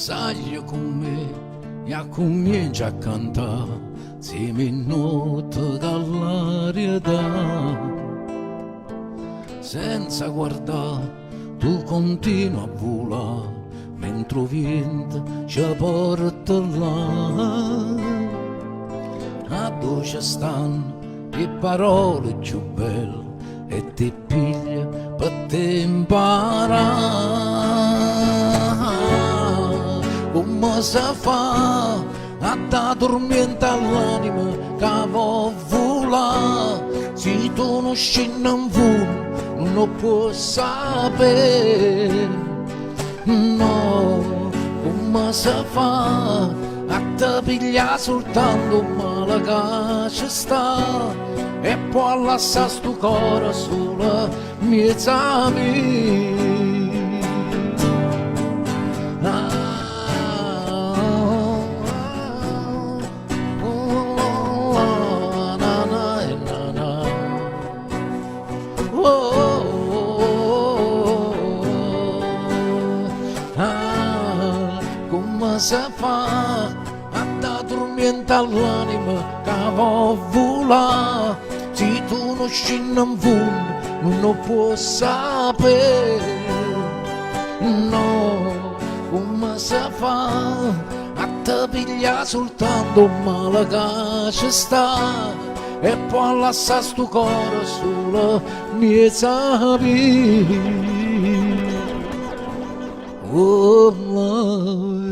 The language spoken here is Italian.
Saglia con me e comincia a cantare 6 minuti dall'aria da senza guardare tu continui a volare mentre il vento ci porta là a dove stanno le parole più belle e ti piglia per te imparare come si fa a addormentare l'anima che vuol volare se tu non scendi in fondo non lo puoi sapere no come si fa a te pigliare soltanto male che ci sta e poi lasciare sto cuore solo mezza mia. Come si fa ad addormentare l'anima che vuol volare se tu non scendi in fondo non lo puoi sapere no come si fa a te pigliare soltanto male che ci sta e poi lasciare sto cuore solo mezza vita. Oh, love.